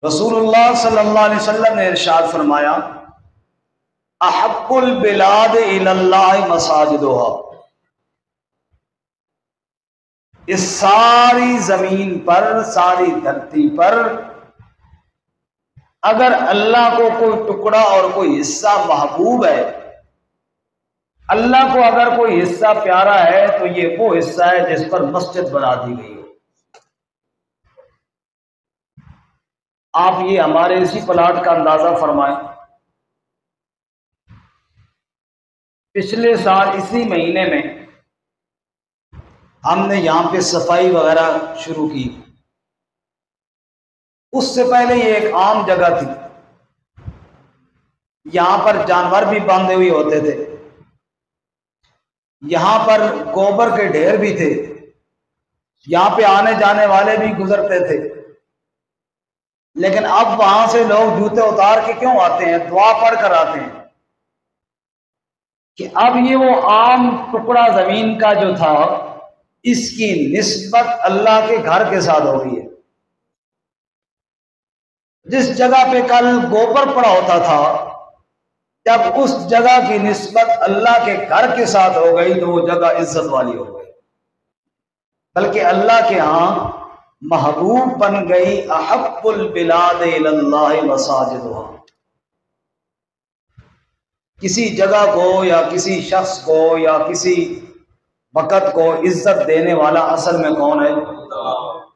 رسول اللہ صلی اللہ علیہ وسلم نے ارشاد فرمایا احب البلاد الی اللہ مساجدہا، اس ساری زمین پر، ساری دھرتی پر اگر اللہ کو کوئی ٹکڑا اور کوئی حصہ محبوب ہے، اللہ کو اگر کوئی حصہ پیارا ہے تو یہ وہ حصہ ہے جس پر مسجد بنا دی گئی ہے۔ آپ یہ ہمارے اسی پلاٹ کا اندازہ فرمائیں، پچھلے سال اسی مہینے میں ہم نے یہاں پہ صفائی وغیرہ شروع کی۔ اس سے پہلے یہ ایک عام جگہ تھی، یہاں پر جانور بھی باندھے ہوئے ہوتے تھے، یہاں پر گوبر کے ڈھیر بھی تھے، یہاں پہ آنے جانے والے بھی گزرتے تھے، لیکن اب وہاں سے لوگ جوتے اتار کے کیوں آتے ہیں؟ دعا پڑھ کر آتے ہیں کہ اب یہ وہ عام ٹکڑا زمین کا جو تھا، اس کی نسبت اللہ کے گھر کے ساتھ ہو گئی ہے۔ جس جگہ پہ کل گوبر پڑا ہوتا تھا، جب اس جگہ کی نسبت اللہ کے گھر کے ساتھ ہو گئی تو وہ جگہ عزت والی ہو گئی، بلکہ اللہ کے ہاں محبوب بن گئی۔ احب البلاد الی اللہ مساجدہا، کسی جگہ کو یا کسی شخص کو یا کسی وقت کو عزت دینے والا اصل میں کون ہے؟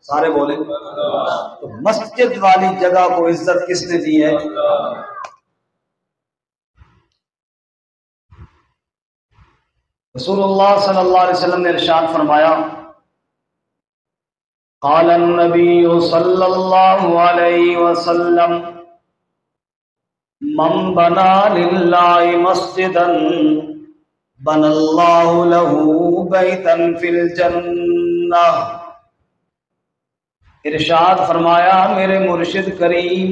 سارے بولے تو مسجد والی جگہ کو عزت کس نے دی ہے؟ رسول اللہ صلی اللہ علیہ وسلم نے ارشاد فرمایا قال النبی صلی اللہ علیہ وسلم من بنا للہ مسجدا بنى اللہ له بیتا فی الجنہ۔ ارشاد فرمایا میرے مرشد کریم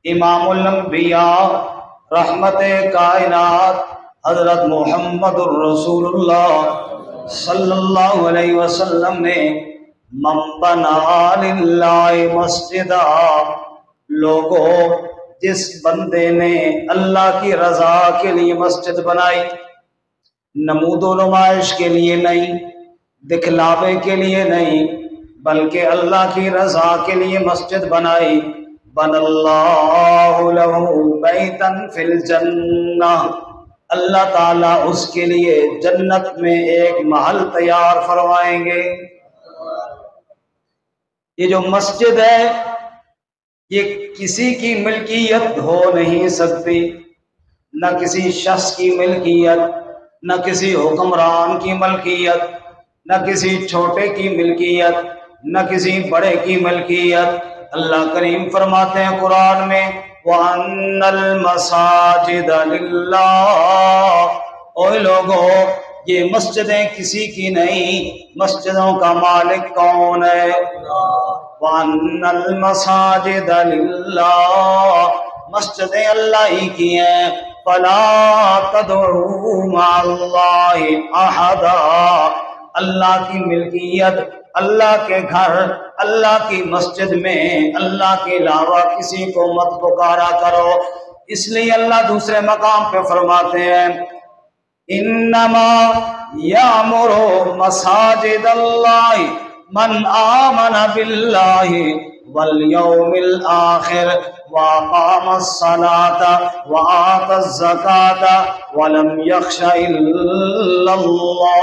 امام الانبیاء رحمت کائنات حضرت محمد الرسول اللہ صلی اللہ علیہ وسلم نے من بنا للہ مسجدا، لوگوں جس بندے نے اللہ کی رضا کے لیے مسجد بنائی، نمود و نمائش کے لیے نہیں، دکھلاوے کے لیے نہیں، بلکہ اللہ کی رضا کے لیے مسجد بنائی، بن اللہ لہ بیتا فی الجنہ، اللہ تعالیٰ اس کے لیے جنت میں ایک محل تیار فرمائیں گے۔ یہ جو مسجد ہے یہ کسی کی ملکیت ہو نہیں سکتی، نہ کسی شخص کی ملکیت، نہ کسی حکمران کی ملکیت، نہ کسی چھوٹے کی ملکیت، نہ کسی بڑے کی ملکیت۔ اللہ کریم فرماتے ہیں قرآن میں وَأَنَّ الْمَسَاجِدَ لِلَّهِ، اوے لوگو یہ مسجدیں کسی کی نہیں، مسجدوں کا مالک کون ہے؟ وَأَنَّ الْمَسَاجِدَ لِلَّهِ، مسجدیں اللہ ہی کی ہیں، فَلَا تَدْعُوا مَعَ اللَّهِ أَحَدًا، اللہ کی ملکیت، اللہ کے گھر، اللہ کی مسجد میں اللہ کے علاوہ کسی کو مت پکارا کرو۔ اس لیے اللہ دوسرے مقام پہ فرماتے ہیں انما یامر مساجد اللہ من آمن باللہ والیوم الآخر واقام الصلاة وآت الزکاة ولم یخش الا اللہ۔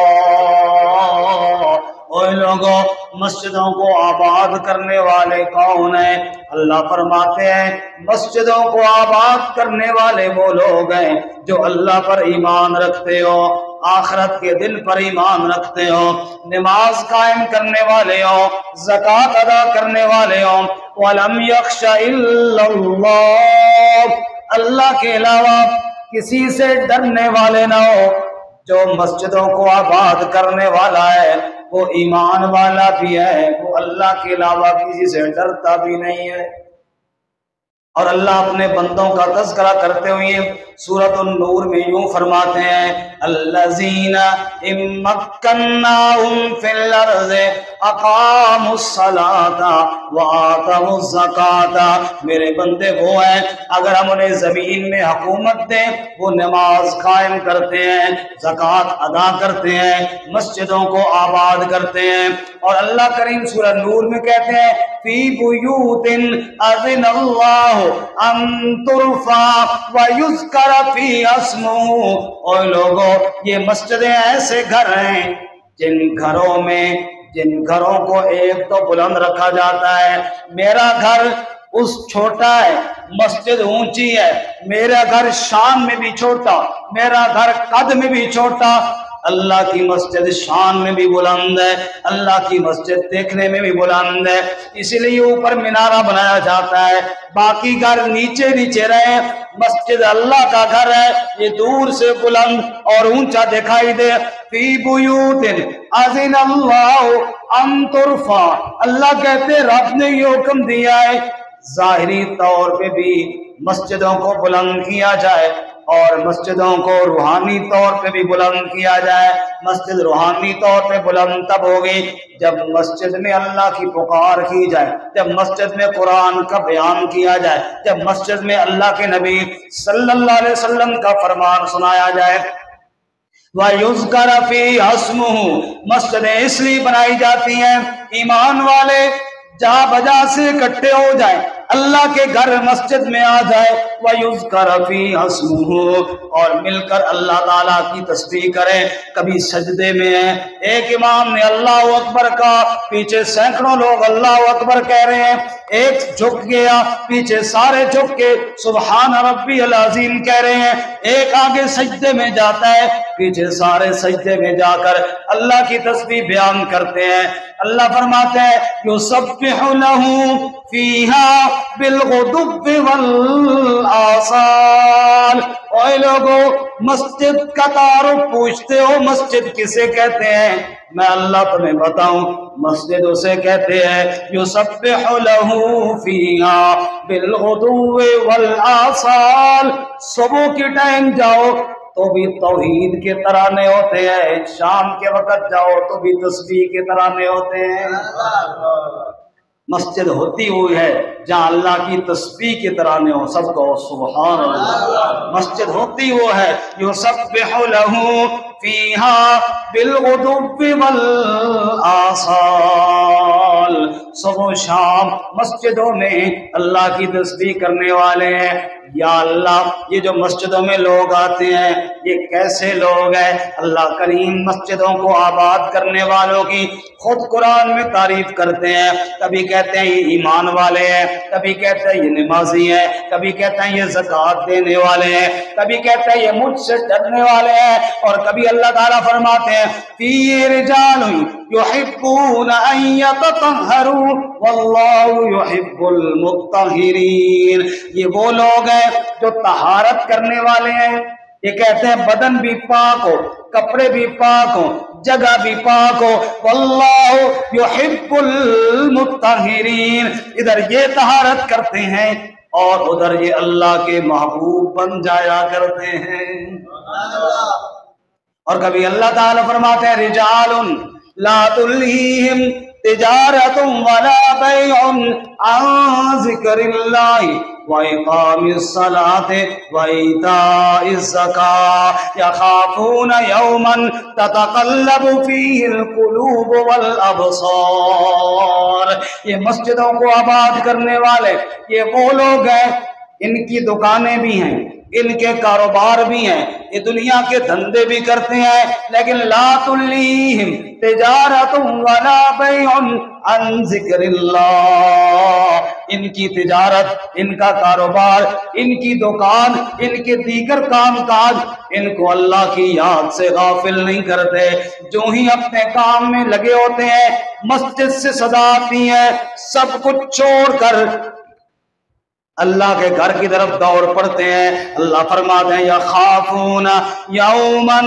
اوے لوگوں مسجدوں کو آباد کرنے والے کون ہیں؟ اللہ فرماتے ہیں مسجدوں کو آباد کرنے والے وہ لوگ ہیں جو اللہ پر ایمان رکھتے ہو، آخرت کے دن پر ایمان رکھتے ہو، نماز قائم کرنے والے ہو، زکوٰۃ ادا کرنے والے ہو، وَلَمْ يَخْشَ إِلَّا اللَّهُ، اللہ کے علاوہ کسی سے ڈرنے والے نہ ہو۔ جو مسجدوں کو آباد کرنے والا ہے وہ ایمان والا بھی ہے، وہ اللہ کے علاوہ کسی سے ڈرتا بھی نہیں ہے۔ اور اللہ اپنے بندوں کا تذکرہ کرتے ہوئے سورۃ النور میں یوں فرماتے ہیں الذین ان مکناہم فی الارض اقاموا الصلاۃ وآتوا الزکاۃ، میرے بندے وہ ہیں اگر ہم انہیں زمین میں حکومت دیں وہ نماز قائم کرتے ہیں، زکوٰۃ ادا کرتے ہیں، مسجدوں کو آباد کرتے ہیں۔ اور اللہ کریم سورہ نور میں کہتے ہیں فی بیوت اذن اللہ ان ترفع ویذکر فی اسمہ، اور لوگوں یہ مسجدیں ایسے گھر ہیں جن گھروں کو ایک تو بلند رکھا جاتا ہے، میرا گھر اس چھوٹا ہے، مسجد اونچی ہے، میرا گھر شان میں بھی چھوٹا، میرا گھر قد میں بھی چھوٹا، اللہ کی مسجد شان میں بھی بلند ہے، اللہ کی مسجد دیکھنے میں بھی بلند ہے، اسی لیے اوپر مینارہ بنایا جاتا ہے، باقی گھر نیچے نیچے رہے، مسجد اللہ کا گھر ہے، یہ دور سے بلند اور اونچا دکھائی دے۔ فی بیوت اذن اللہ ان ترفع، اللہ کہتے رب نے یہ حکم دیا ہے ظاہری طور پہ بھی مسجدوں کو بلند کیا جائے اور مسجدوں کو روحانی طور پہ بھی بلند کیا جائے۔ مسجد روحانی طور پہ بلند تب ہوگی جب مسجد میں اللہ کی پکار کی جائے، جب مسجد میں قرآن کا بیان کیا جائے، جب مسجد میں اللہ کے نبی صلی اللہ علیہ وسلم کا فرمان سنایا جائے۔ وَيُذْكَرَ فِي اسْمُهُ، مسجدیں اس لیے بنائی جاتی ہیں ایمان والے جا بجا سے اکٹھے ہو جائیں، اللہ کے گھر مسجد میں آ جائے، وَيُذْكَرَ فِي اسْمُهُ، اور مل کر اللہ تعالیٰ کی تسبیح کریں۔ کبھی سجدے میں ہیں، ایک امام نے اللہ اکبر کہا، پیچھے سینکڑوں لوگ اللہ اکبر کہہ رہے ہیں، ایک جھک گیا پیچھے سارے جھک کے سبحان ربی العظیم کہہ رہے ہیں، ایک آگے سجدے میں جاتا ہے پیچھے سارے سجدے میں جا کر اللہ کی تسبیح بیان کرتے ہیں۔ اللہ فرماتے ہیں یسبح لہ فیہا بالغدو والآصال، اے لوگو مسجد کا تعارف پوچھتے ہو مسجد کسے کہتے ہیں؟ میں اللہ تمہیں بتاؤں، مسجد اسے کہتے ہیں یسبح لہ فیہا بالغدو والآصال، صبح کے ٹائم جاؤ تو بھی توحید کے ترانے ہوتے ہیں، شام کے وقت جاؤ تو بھی تسبیح کے ترانے ہوتے ہیں۔ مسجد ہوتی ہوئی ہے جہاں اللہ کی تسبیح کے ترانے ہوں، سب کو سبحان اللہ۔ مسجد ہوتی وہ ہے یسبح لہ فیہا بالغدو والآصال، صبح و شام مسجدوں میں اللہ کی تسبیح کرنے والے ہیں۔ یا اللہ یہ جو مسجدوں میں لوگ آتے ہیں یہ کیسے لوگ ہیں؟ اللہ کریم مسجدوں کو آباد کرنے والوں کی خود قرآن میں تعریف کرتے ہیں، کبھی کہتے ہیں یہ ایمان والے ہیں، کبھی کہتے ہیں یہ نمازی ہیں، کبھی کہتے ہیں یہ زکوٰۃ دینے والے ہیں، کبھی کہتے ہیں یہ مجھ سے ڈرنے والے ہیں، اور کبھی اللہ تعالیٰ فرماتے ہیں فی رجال یحبون ان یتطہروا واللہ یحب المطہرین، یہ وہ لوگ ہیں جو طہارت کرنے والے ہیں، یہ کہتے ہیں بدن بھی پاک ہو، کپڑے بھی پاک ہو، جگہ بھی پاک ہو، واللہ یحب المطہرین، ادھر یہ طہارت کرتے ہیں اور ادھر یہ اللہ کے محبوب بن جایا کرتے ہیں۔ اور کبھی اللہ تعالیٰ فرماتے ہیں رجال لا تلہیہم تجارت ولا بیع عن ذکر اللہ وإقام الصلاة وإيتاء الزكاة يخافون يوما تتقلب فيه القلوب والأبصار، یہ مسجدوں کو آباد کرنے والے یہ وہ لوگ ہیں، ان کی دکانیں بھی ہیں، ان کے کاروبار بھی ہیں، یہ دنیا کے دھندے بھی کرتے ہیں، لیکن لا تلہیہم تجارت ولا بیع عن ذکر اللہ، ان کی تجارت، ان کا کاروبار، ان کی دکان، ان کے دیگر کام کاج ان کو اللہ کی یاد سے غافل نہیں کرتے، جو ہی اپنے کام میں لگے ہوتے ہیں مسجد سے صدا آتی ہے سب کچھ چھوڑ کر اللہ کے گھر کی طرف دوڑ پڑتے ہیں۔ اللہ فرماتے ہیں یخافون یوما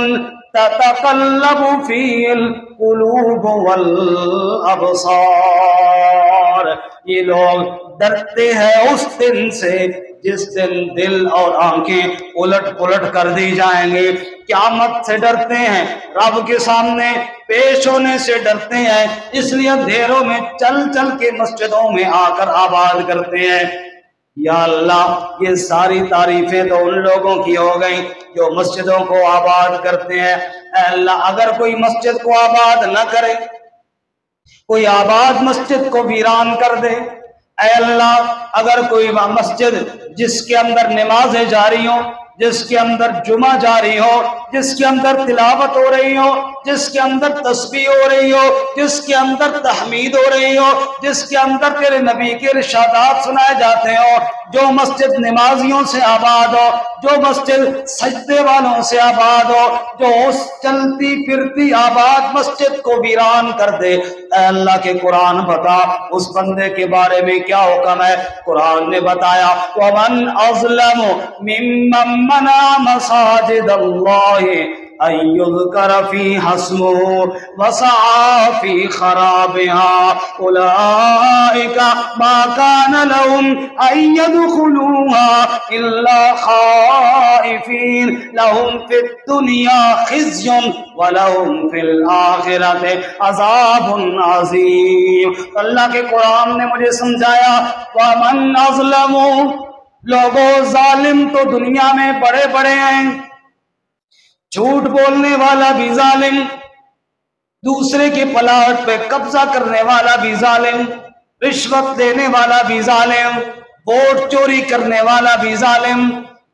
تتقلب فیہ القلوب والابصار، یہ لوگ ڈرتے ہیں اس دن سے جس دن دل اور آنکھیں الٹ پلٹ کر دی جائیں گے. قیامت سے ڈرتے ہیں, رب کے سامنے پیش ہونے سے ڈرتے ہیں, اس لیے اندھیروں میں چل چل کے مسجدوں میں آ کر آباد کرتے ہیں. یا اللہ یہ ساری تعریفیں تو ان لوگوں کی ہو گئیں جو مسجدوں کو آباد کرتے ہیں. اے اللہ اگر کوئی مسجد کو آباد نہ کرے, کوئی آباد مسجد کو ویران کر دے, اے اللہ اگر کوئی مسجد جس کے اندر نمازیں جاری ہوں, جس کے اندر جمعہ جاری ہو, جس کے اندر تلاوت ہو رہی ہو, جس کے اندر تسبیح ہو رہی ہو, جس کے اندر تحمید ہو رہی ہو, جس کے اندر تیرے نبی کے ارشادات سنائے جاتے ہو, جو مسجد نمازیوں سے آباد ہو, جو مسجد سجدے والوں سے آباد ہو, جو اس چلتی پھرتی آباد مسجد کو ویران کر دے, اے اللہ کے قرآن بتا اس بندے کے بارے میں کیا حکم ہے. قرآن نے بتایا وَمَنْ أَظْلَمُ مِمَّنْ مَنَعَ مَسَاجِدَ اللَّهِ أَن يُذْكَرَ فِيهَا اسْمُهُ وَسَعَىٰ فِي خَرَابِهَا أُولَٰئِكَ مَا كَانَ لَهُمْ أَن يَدْخُلُوهَا إِلَّا خَائِفِينَ لَهُمْ فِي الدُّنْيَا خِزْيٌ وَلَهُمْ فِي الْآخِرَةِ عَذَابٌ عَظِيمٌ. اللہ کے قرآن نے مجھے سمجھایا وَمَنْ أَظْلَمُ, لوگوں ظالم تو دنیا میں بڑے بڑے ہیں, جھوٹ بولنے والا بھی ظالم, دوسرے کے پلاٹ پہ قبضہ کرنے والا بھی ظالم, رشوت دینے والا بھی ظالم, ووٹ چوری کرنے والا بھی ظالم,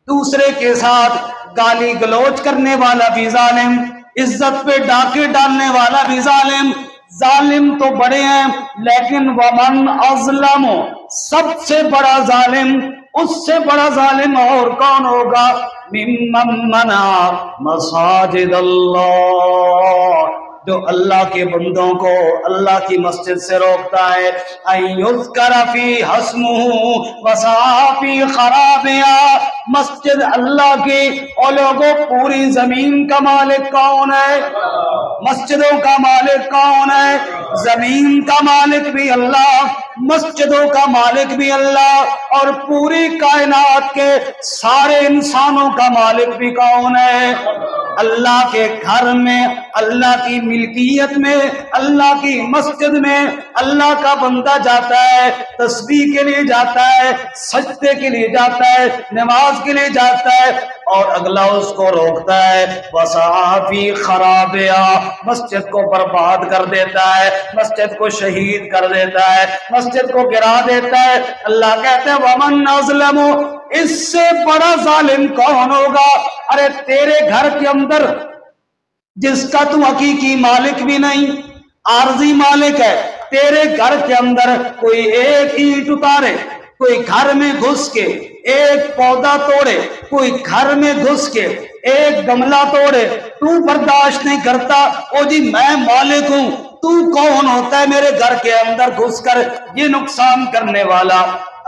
دوسرے کے ساتھ گالی گلوچ کرنے والا بھی ظالم, عزت پہ ڈاکے ڈالنے والا بھی ظالم. ظالم تو بڑے ہیں لیکن ومن اظلم, سب سے بڑا ظالم, اس سے بڑا ظالم اور کون ہوگا؟ ممن منع مساجد اللہ, جو اللہ کے بندوں کو اللہ کی مسجد سے روکتا ہے. ان یذکر فیہا اسمہ وسعی فی خرابہا, مسجد اللہ کی, اور لوگوں پوری زمین کا مالک کون ہے؟ مسجدوں کا مالک کون ہے؟ زمین کا مالک بھی اللہ, مسجدوں کا مالک بھی اللہ, اور پوری کائنات کے سارے انسانوں کا مالک بھی کون ہے؟ اللہ کے گھر میں, اللہ کی ملکیت میں, اللہ کی مسجد میں اللہ کا بندہ جاتا ہے, تسبیح کے لیے جاتا ہے, سجدے کے لیے جاتا ہے, نماز کے لیے جاتا ہے, اور اگلا اس کو روکتا ہے. وَسَعَىٰ فِي خَرَابِهَا, مسجد کو برباد کر دیتا ہے, مسجد کو شہید کر دیتا ہے, مسجد کو گرا دیتا ہے. اللہ کہتے ہیں وَمَنْ أَظْلَمُ, اس سے بڑا ظالم کون ہوگا؟ ارے تیرے گھر کے اندر جس کا تو حقیقی مالک بھی نہیں, عارضی مالک ہے, تیرے گھر کے اندر کوئی ایک اینٹ اتارے, کوئی گھر میں گھس کے ایک پودا توڑے, کوئی گھر میں گھس کے ایک گملہ توڑے, تو برداشت نہیں کرتا. او جی میں مالک ہوں, تو کون ہوتا ہے میرے گھر کے اندر گھس کر یہ نقصان کرنے والا؟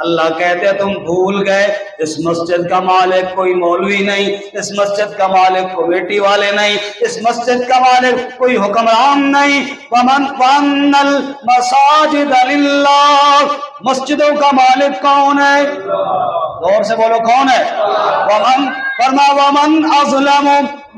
اللہ کہتے ہیں تم بھول گئے اس مسجد کا مالک کوئی مولوی نہیں, اس مسجد کا مالک کوئی بیٹی والے نہیں, اس مسجد کا مالک کوئی حکمران نہیں. وَأَنَّ الْمَسَاجِدَ لِلَّهِ, مسجدوں کا مالک کون ہے؟ غور سے بولو کون ہے؟ وَمَنْ أَظْلَمُ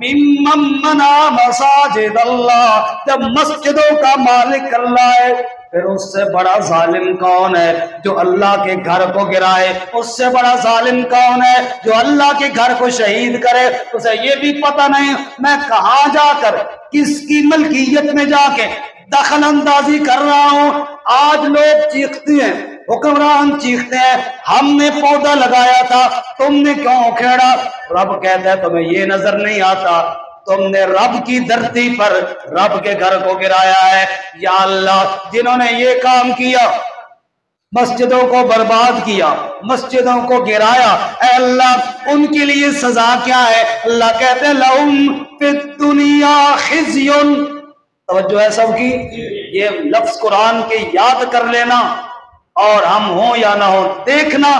مِمَّن مَنَعَ مَسَاجِدَ اللَّهِ, جب مسجدوں کا مالک اللہ ہے پھر اس سے بڑا ظالم کون ہے جو اللہ کے گھر کو گرائے؟ اس سے بڑا ظالم کون ہے جو اللہ کے گھر کو شہید کرے؟ اسے یہ بھی پتہ نہیں میں کہاں جا کر کس کی ملکیت میں جا کے دخل اندازی کر رہا ہوں. آج لوگ چیختے ہیں, حکمران چیختے ہیں ہم نے پودا لگایا تھا تم نے کیوں اکھیڑا؟ رب کہتا ہے تمہیں یہ نظر نہیں آتا تم نے رب کی دھرتی پر رب کے گھر کو گرایا ہے. یا اللہ جنہوں نے یہ کام کیا, مسجدوں کو برباد کیا, مسجدوں کو گرایا, اے اللہ ان کے لیے سزا کیا ہے؟ اللہ کہتے ہیں لَهُمْ فِي الدُّنْيَا خِزْيٌ. توجہ ہے سب کی, یہ لفظ قرآن کے یاد کر لینا, اور ہم ہوں یا نہ ہوں دیکھنا,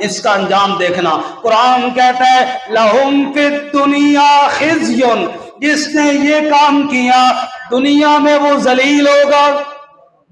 اس کا انجام دیکھنا. قرآن کہتا ہے لَهُمْ فِي الدُّنْيَا خِزْيٌ, جس نے یہ کام کیا دنیا میں وہ ذلیل ہوگا,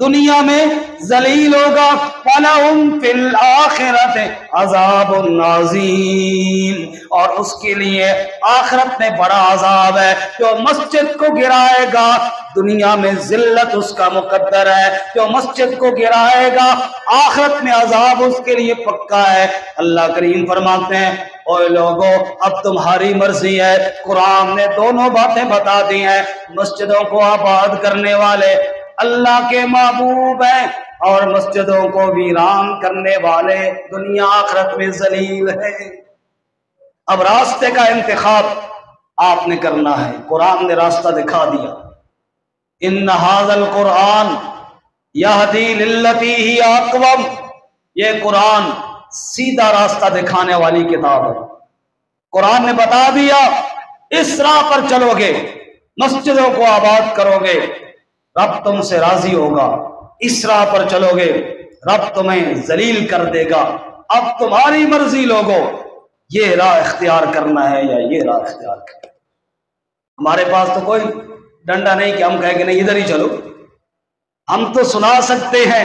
دنیا میں ذلیل ہوگا، وَلَهُمْ فِي الْآخِرَةِ عَذَابٌ عَظِيمٌ، اور اس کے لیے آخرت میں بڑا عذاب ہے۔ جو مسجد کو گرائے گا دنیا میں ذلت اس کا مقدر ہے، جو مسجد کو گرائے گا آخرت میں عذاب اس کے لیے پکا ہے۔ اللہ کریم فرماتے ہیں اوے لوگو اب تمہاری مرضی ہے۔ قرآن نے دونوں باتیں بتا دی ہیں، مسجدوں کو آباد کرنے والے اللہ کے محبوب ہیں اور مسجدوں کو ویران کرنے والے دنیا آخرت میں ذلیل ہیں۔ اب راستے کا انتخاب آپ نے کرنا ہے، قرآن نے راستہ دکھا دیا، ان ھذا القرآن یہدی للتی ہی اقوم، یہ قرآن سیدھا راستہ دکھانے والی کتاب ہے۔ قرآن نے بتا دیا اس راہ پر چلو گے، مسجدوں کو آباد کرو گے، رب تم سے راضی ہوگا، اس راہ پر چلو گے رب تمہیں ذلیل کر دے گا، اب تمہاری مرضی لوگو یہ راہ اختیار کرنا ہے یا یہ راہ اختیار کرنا ہے۔ ہمارے پاس تو کوئی ڈنڈا نہیں کہ ہم کہیں کہ نہیں ادھر ہی چلو، ہم تو سنا سکتے ہیں،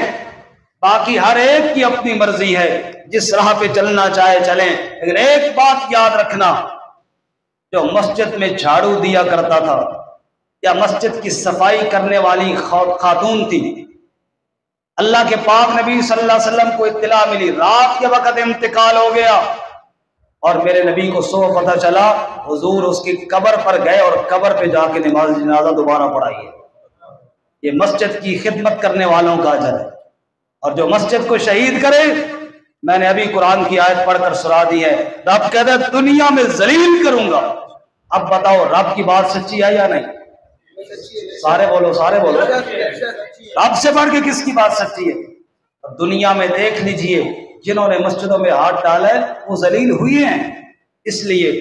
باقی ہر ایک کی اپنی مرضی ہے، جس راہ پہ چلنا چاہے چلیں، لیکن ایک بات یاد رکھنا، جو مسجد میں جھاڑو دیا کرتا تھا یا مسجد کی صفائی کرنے والی خاتون تھی، اللہ کے پاک نبی صلی اللہ علیہ وسلم کو اطلاع ملی رات کے وقت انتقال ہو گیا، اور میرے نبی کو صبح پتہ چلا، حضور اس کی قبر پر گئے اور قبر پہ جا کے نماز جنازہ دوبارہ پڑھائی ہے۔ یہ مسجد کی خدمت کرنے والوں کا اجر ہے، اور جو مسجد کو شہید کرے، میں نے ابھی قرآن کی آیت پڑھ کر سنا دی ہے، رب کہتا ہے دنیا میں ذلیل کروں گا۔ اب بتاؤ رب کی بات سچی ہے یا نہیں؟ سارے بولو، سارے بولو، رب سے بڑھ کے کس کی بات سچی ہے؟ دنیا میں دیکھ لیجئے جنہوں نے مسجدوں میں ہاتھ ڈالا ہے وہ ذلیل ہوئے ہیں۔ اس لیے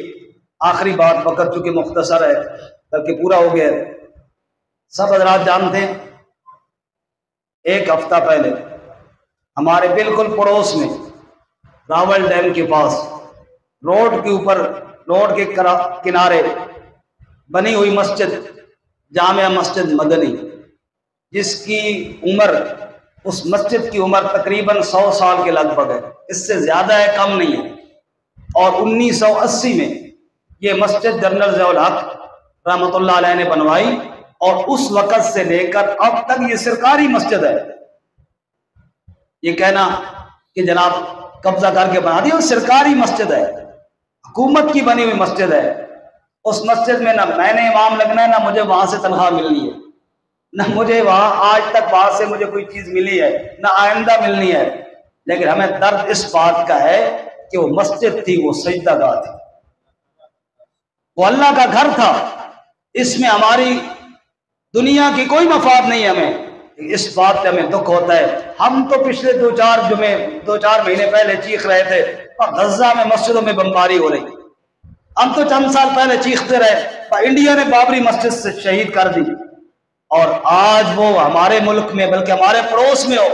آخری بات، وقت چونکہ مختصر ہے بلکہ پورا ہو گیا ہے، سب حضرات جانتے ہیں ایک ہفتہ پہلے ہمارے بالکل پڑوس میں راول ڈیم کے پاس روڈ کے اوپر، روڈ کے کنارے بنی ہوئی مسجد، جامع مسجد مدنی، جس کی عمر، اس مسجد کی عمر تقریباً 100 سال کے لگ بھگ ہے، اس سے زیادہ ہے، کم نہیں ہے، اور 1980 میں یہ مسجد جنرل ضیاء الحق رحمۃ اللہ علیہ نے بنوائی، اور اس وقت سے لے کر اب تک یہ سرکاری مسجد ہے۔ یہ کہنا کہ جناب قبضہ کر کے بنا دیا، سرکاری مسجد ہے، حکومت کی بنی ہوئی مسجد ہے۔ اس مسجد میں نہ میں نے امام لگنا ہے، نہ مجھے وہاں سے تنخواہ ملنی ہے، نہ مجھے وہاں آج تک وہاں سے مجھے کوئی چیز ملی ہے، نہ آئندہ ملنی ہے، لیکن ہمیں درد اس بات کا ہے کہ وہ مسجد تھی، وہ سجدہ گاہ تھی، وہ اللہ کا گھر تھا، اس میں ہماری دنیا کی کوئی مفاد نہیں ہے۔ ہمیں اس بات پہ ہمیں دکھ ہوتا ہے۔ ہم تو پچھلے دو چار مہینے پہلے چیخ رہے تھے اور غزہ میں مسجدوں میں بمباری ہو رہی، ہم تو چند سال پہلے چیختے رہے انڈیا نے بابری مسجد سے شہید کر دی، اور آج وہ ہمارے ملک میں بلکہ ہمارے پڑوس میں ہو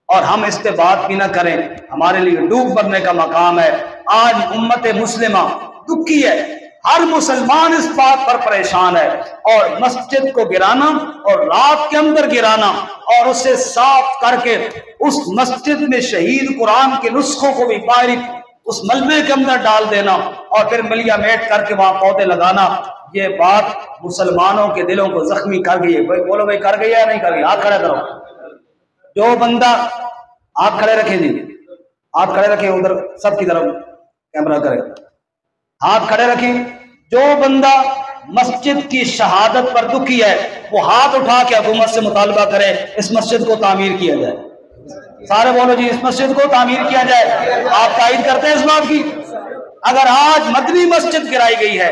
اور ہم اس پہ بات بھی نہ کریں، ہمارے لیے ڈوب مرنے کا مقام ہے۔ آج امت مسلمہ دکھی ہے، ہر مسلمان اس بات پر پریشان ہے، اور مسجد کو گرانا اور رات کے اندر گرانا اور اسے صاف کر کے اس مسجد میں شہید قرآن کے نسخوں کو بھی باہر اس ملبے کے اندر ڈال دینا اور پھر ملیا میٹ کر کے وہاں پودے لگانا، یہ بات مسلمانوں کے دلوں کو زخمی کر گئی ہے۔ بولو بھائی کر گئی یا نہیں کر گئی؟ ہاتھ کھڑے کرو، جو بندہ، ہاتھ کھڑے رکھیں جی، ہاتھ کھڑے رکھیں، ادھر سب کی طرف کیمرہ کرے، ہاتھ کھڑے رکھیں۔ جو بندہ مسجد کی شہادت پر دکھی ہے وہ ہاتھ اٹھا کے حکومت سے مطالبہ کرے اس مسجد کو تعمیر کیا جائے۔ سارے بولو جی، اس مسجد کو تعمیر کیا جائے۔ آپ تائید کرتے ہیں اس بات کی؟ اگر آج مدنی مسجد گرائی گئی ہے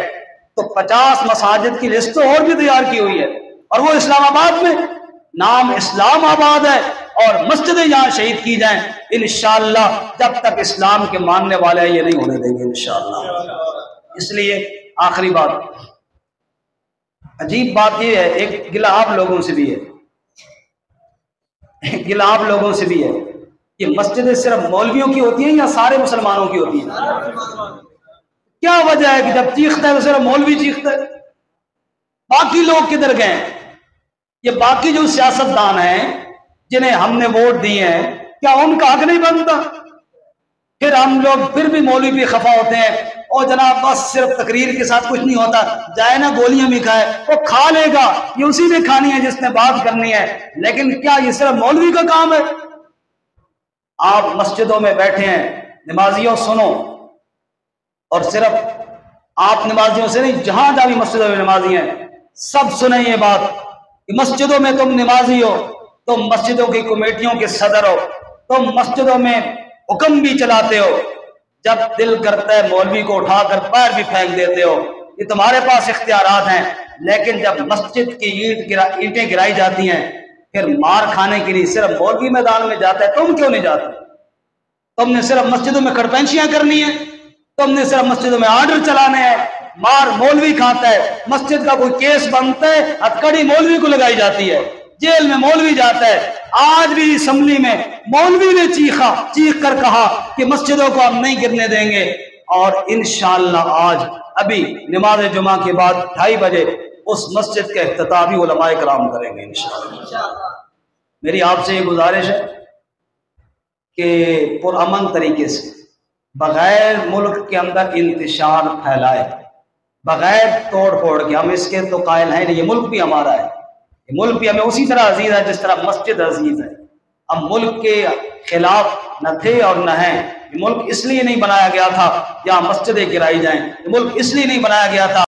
تو 50 مساجد کی لسٹ اور بھی تیار کی ہوئی ہے، اور وہ اسلام آباد میں، نام اسلام آباد ہے، اور مسجدیں یہاں شہید کی جائیں۔ انشاءاللہ جب تک اسلام کے ماننے والے ہیں یہ نہیں ہونے دیں گے انشاءاللہ۔ اس لیے آخری بات، عجیب بات یہ ہے، ایک گلہ آپ لوگوں سے بھی ہے، گلہ آپ لوگوں سے بھی ہے، یہ مسجدیں صرف مولویوں کی ہوتی ہیں یا سارے مسلمانوں کی ہوتی ہیں؟ کیا وجہ ہے کہ جب چیختا ہے تو صرف مولوی چیختا ہے، باقی لوگ کدھر گئے؟ یہ باقی جو سیاستدان ہیں جنہیں ہم نے ووٹ دیے ہیں، کیا ان کا حق نہیں بنتا؟ پھر ہم لوگ پھر بھی مولوی بھی خفا ہوتے ہیں، اور جناب بس صرف تقریر کے ساتھ کچھ نہیں ہوتا، جائے نا گولیاں بھی کھائے، وہ کھا لے گا، یہ اسی نے کھانی ہے جس نے بات کرنی ہے، لیکن کیا یہ صرف مولوی کا کام ہے؟ آپ مسجدوں میں بیٹھے ہیں، نمازیوں سنو، اور صرف آپ نمازیوں سے نہیں، جہاں جہاں بھی مسجدوں میں نمازی ہیں سب سنیں یہ بات کہ مسجدوں میں تم نمازی ہو، تم مسجدوں کی کمیٹیوں کے صدر ہو، تم مسجدوں میں حکم بھی چلاتے ہو، جب دل کرتا ہے مولوی کو اٹھا کر پیر بھی پھینک دیتے ہو، یہ تمہارے پاس اختیارات ہیں، لیکن جب مسجد کی اینٹیں گرائی جاتی ہیں پھر مار کھانے کے لیے صرف مولوی میدان میں جاتا ہے، تم کیوں نہیں جاتے؟ تم نے صرف مسجدوں میں کڑپینچیاں کرنی ہیں، تم نے صرف مسجدوں میں آرڈر چلانے ہیں، مار مولوی کھاتا ہے، مسجد کا کوئی کیس بنتا ہے ہتھکڑی مولوی کو لگائی جاتی ہے، جیل میں مولوی جاتا ہے۔ آج بھی اسمبلی میں مولوی نے چیخ کر کہا کہ مسجدوں کو ہم نہیں گرنے دیں گے، اور انشاءاللہ آج ابھی نماز جمعہ کے بعد 2:30 بجے اس مسجد کا افتتاح بھی علماء کرام کریں گے انشاءاللہ۔ میری آپ سے یہ گزارش ہے کہ پرامن طریقے سے، بغیر ملک کے اندر انتشار پھیلائے، بغیر توڑ پھوڑ کے، ہم اس کے تو قائل ہیں، یہ ملک بھی ہمارا ہے، یہ ملک بھی ہمیں اسی طرح عزیز ہے جس طرح مسجد عزیز ہے۔ ہم ملک کے خلاف نہ تھے اور نہ ہیں، یہ ملک اس لیے نہیں بنایا گیا تھا یہاں مسجدیں گرائی جائیں، یہ ملک اس لیے نہیں بنایا گیا تھا